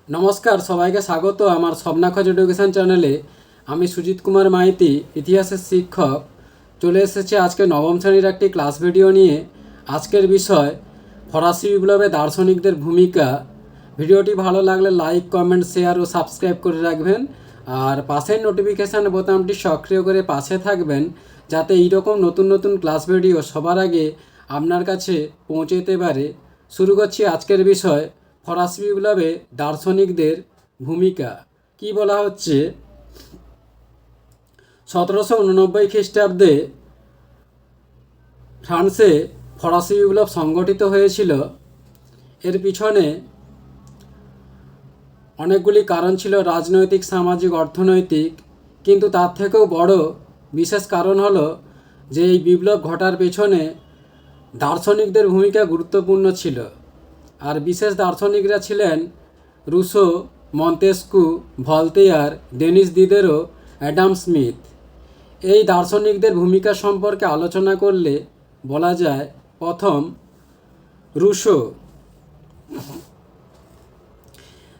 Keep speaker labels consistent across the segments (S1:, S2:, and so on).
S1: নমস্কার, সবাইকে স্বাগত আমার স্বপ্নাখোঁজ এডুকেশন চ্যানেলে। আমি সুজিত কুমার মাইতি, ইতিহাসের শিক্ষক। চলে এসেছে আজকে নবম শ্রেণীর একটি ক্লাস ভিডিও নিয়ে। আজকের বিষয় ফরাসি বিপ্লবে দার্শনিকদের ভূমিকা। ভিডিওটি ভালো লাগলে লাইক, কমেন্ট, শেয়ার ও সাবস্ক্রাইব করে রাখবেন। আর পাশের নোটিফিকেশান বোতামটি সক্রিয় করে পাশে থাকবেন, যাতে এইরকম নতুন নতুন ক্লাস ভিডিও সবার আগে আপনার কাছে পৌঁছে যেতে পারে। শুরু করছি আজকের বিষয়, ফরাসি বিপ্লবে দার্শনিকদের ভূমিকা। কি বলা হচ্ছে, 1789 খ্রিস্টাব্দে ফ্রান্সে ফরাসি বিপ্লব সংগঠিত হয়েছিল। এর পিছনে অনেকগুলি কারণ ছিল, রাজনৈতিক, সামাজিক, অর্থনৈতিক। কিন্তু তার থেকেও বড় বিশেষ কারণ হলো যে এই বিপ্লব ঘটার পেছনে দার্শনিকদের ভূমিকা গুরুত্বপূর্ণ ছিল। আর বিশেষ দার্শনিকরা ছিলেন Rousseau, Montesquieu, Voltaire, Denis Diderot, Adam Smith. এই দার্শনিকদের ভূমিকা সম্পর্কে আলোচনা করলে বলা যায়, প্রথম রুসো,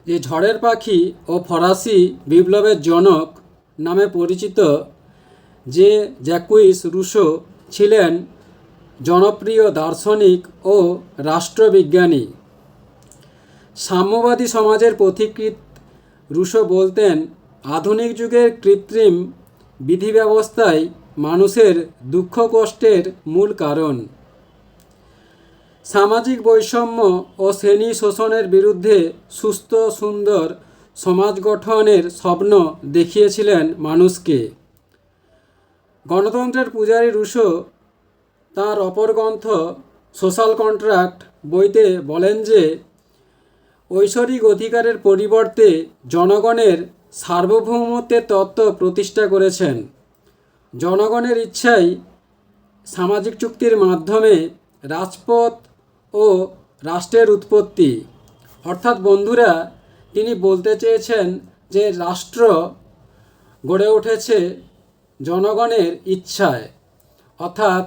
S1: যে ঝড়ের পাখি ও ফরাসি বিপ্লবের জনক নামে পরিচিত যে জ্যাকুইস রুসো ছিলেন জনপ্রিয় দার্শনিক ও রাষ্ট্রবিজ্ঞানী। সাম্যবাদী সমাজের পথিকৃৎ রুসো বলতেন, আধুনিক যুগের কৃত্রিম বিধি ব্যবস্থাই মানুষের দুঃখ কষ্টের মূল কারণ। সামাজিক বৈষম্য ও শ্রেণী শোষণের বিরুদ্ধে সুস্থ সুন্দর সমাজ গঠনের স্বপ্ন দেখিয়েছিলেন মানুষকে। গণতন্ত্রের পূজারী রুসো তাঁর অপর গ্রন্থ সোশ্যাল কন্ট্রাক্ট বইতে বলেন যে, ঐশ্বরিক অধিকারের পরিবর্তে জনগণের সার্বভৌমত্বের তত্ত্ব প্রতিষ্ঠা করেছেন। জনগণের ইচ্ছাই সামাজিক চুক্তির মাধ্যমে রাজপথ ও রাষ্ট্রের উৎপত্তি। অর্থাৎ বন্ধুরা, তিনি বলতে চেয়েছেন যে রাষ্ট্র গড়ে উঠেছে জনগণের ইচ্ছায়। অর্থাৎ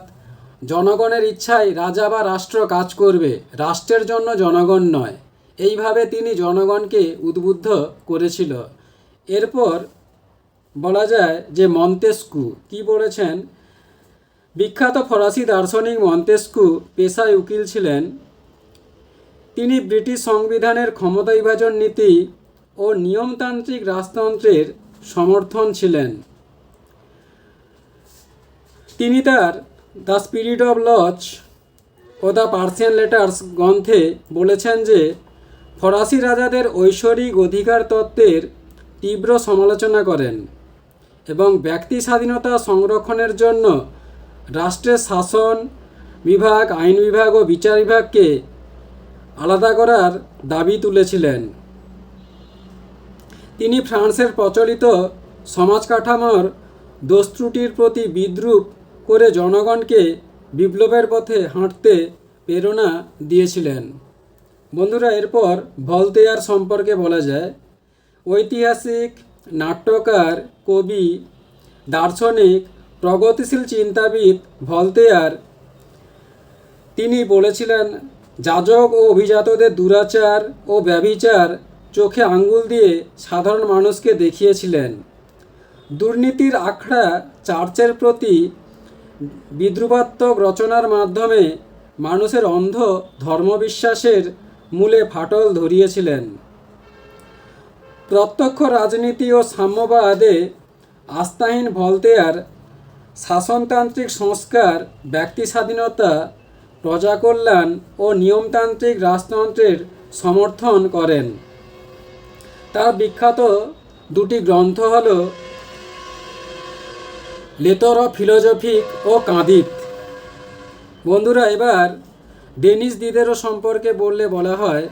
S1: জনগণের ইচ্ছায় রাজা বা রাষ্ট্র কাজ করবে, রাষ্ট্রের জন্য জনগণ নয়। এইভাবে তিনি জনগণকে উদ্বুদ্ধ করেছিল। এরপর বলা যায় যে মন্তেস্কু কি বলেছেন। বিখ্যাত ফরাসি দার্শনিক মন্তেস্কু পেশায় উকিল ছিলেন। তিনি ব্রিটিশ সংবিধানের ক্ষমতা বিভাজন নীতি ও নিয়মতান্ত্রিক রাজতন্ত্রের সমর্থন ছিলেন। তিনি তার দ্য স্পিরিট অফ লজ ও দ্য পার্সিয়ান লেটার্স গ্রন্থে বলেছেন যে, ফরাসি রাজাদের ঐশ্বরিক অধিকার তত্ত্বের তীব্র সমালোচনা করেন এবং ব্যক্তি স্বাধীনতা সংরক্ষণের জন্য রাষ্ট্রের শাসন বিভাগ, আইন বিভাগ ও বিচার বিভাগকে আলাদা করার দাবি তুলেছিলেন। তিনি ফ্রান্সের প্রচলিত সমাজ কাঠামোর দোষ ত্রুটির প্রতি বিদ্রূপ করে জনগণকে বিপ্লবের পথে হাঁটতে প্রেরণা দিয়েছিলেন। বন্ধুরা, এরপর ভলতেয়ার সম্পর্কে বলা যায়। ঐতিহাসিক, নাট্যকার, কবি, দার্শনিক, প্রগতিশীল চিন্তাবিদ ভলতেয়ার তিনি বলেছিলেন, যাজক ও অভিজাতদের দুরাচার ও ব্যভিচার চোখে আঙ্গুল দিয়ে সাধারণ মানুষকে দেখিয়েছিলেন। দুর্নীতির আখড়া চার্চের প্রতি বিদ্রুপাত্মক রচনার মাধ্যমে মানুষের অন্ধ ধর্মবিশ্বাসের মূলে ফাটল ধরিয়েছিলেন। প্রত্যক্ষ রাজনীতি ও সাম্যবাদে আস্থাহীন ভলতেয়ার শাসনতান্ত্রিক সংস্কার, ব্যক্তি স্বাধীনতা, প্রজাকল্যাণ ও নিয়মতান্ত্রিক রাজতন্ত্রের সমর্থন করেন। তার বিখ্যাত দুটি গ্রন্থ হল লেতর অফ ফিলোজফিক ও কাঁদিত। বন্ধুরা, এবার ডেনিস দিদেরো সম্পর্কে বললে বলা হয়,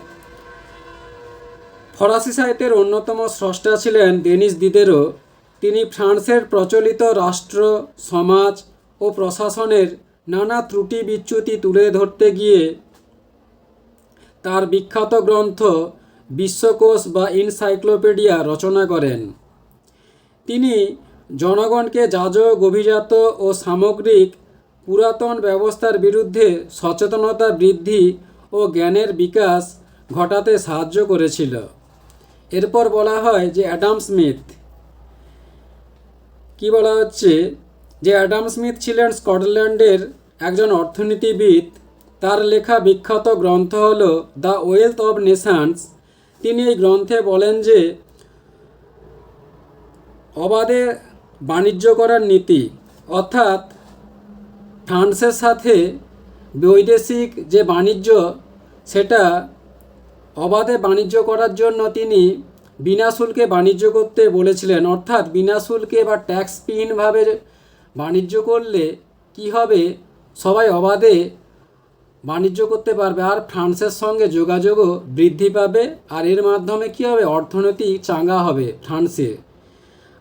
S1: ফরাসি সাহিত্যের অন্যতম স্রষ্টা ছিলেন ডেনিস দিদেরো। তিনি ফ্রান্সের প্রচলিত রাষ্ট্র, সমাজ ও প্রশাসনের নানা ত্রুটি বিচ্যুতি তুলে ধরতে গিয়ে তার বিখ্যাত গ্রন্থ বিশ্বকোষ বা এনসাইক্লোপিডিয়া রচনা করেন। তিনি জনগণকে যাজক, অভিজাত ও সামগ্রিক পুরাতন ব্যবস্থার বিরুদ্ধে সচেতনতা বৃদ্ধি ও জ্ঞানের বিকাশ ঘটাতে সাহায্য করেছিল। এরপর বলা হয় যে অ্যাডাম স্মিথ। কি বলা হচ্ছে যে অ্যাডাম স্মিথ ছিলেন স্কটল্যান্ডের একজন অর্থনীতিবিদ। তার লেখা বিখ্যাত গ্রন্থ হল দ্য ওয়েলথ অব নেশনস। তিনি এই গ্রন্থে বলেন যে অবাধে বাণিজ্য করার নীতি, অর্থাৎ ফ্রান্সের সাথে বৈদেশিক যে বাণিজ্য সেটা অবাধে বাণিজ্য করার জন্য তিনি বিনা শুল্কে বাণিজ্য করতে বলেছিলেন। অর্থাৎ বিনা শুল্কে বা ট্যাক্সবিহীনভাবে বাণিজ্য করলে কি হবে, সবাই অবাধে বাণিজ্য করতে পারবে আর ফ্রান্সের সঙ্গে যোগাযোগও বৃদ্ধি পাবে। আর এর মাধ্যমে কি হবে, অর্থনীতি চাঙ্গা হবে ফ্রান্সে।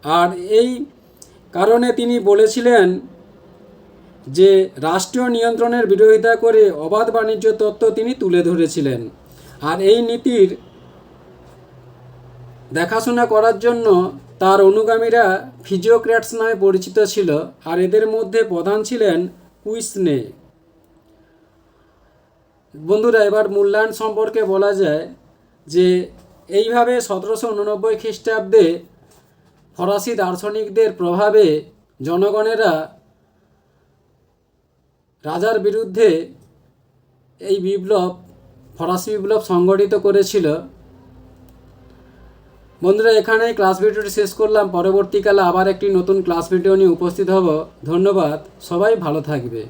S1: আর এই কারণে তিনি বলেছিলেন যে রাষ্ট্রীয় নিয়ন্ত্রণের বিরোধিতা করে অবাধ বাণিজ্য তত্ত্ব তিনি তুলে ধরেছিলেন। আর এই নীতির দেখাশোনা করার জন্য তার অনুগামীরা ফিজিওক্র্যাটস নামে পরিচিত ছিল। আর এদের মধ্যে প্রধান ছিলেন কুইসনে। বন্ধুরা, এবার মূল্যায়ন সম্পর্কে বলা যায় যে এইভাবে 1789 খ্রিস্টাব্দে ফরাসি দার্শনিকদের প্রভাবে জনগণেরা রাজার বিরুদ্ধে এই ফরাসি বিপ্লব সংগঠিত করেছিল। বন্ধুরা, এখানেই ক্লাস ভিডিওটি শেষ করলাম। পরবর্তীকালে আবার একটি নতুন ক্লাস ভিডিও নিয়ে উপস্থিত হব। ধন্যবাদ, সবাই ভালো থাকবে।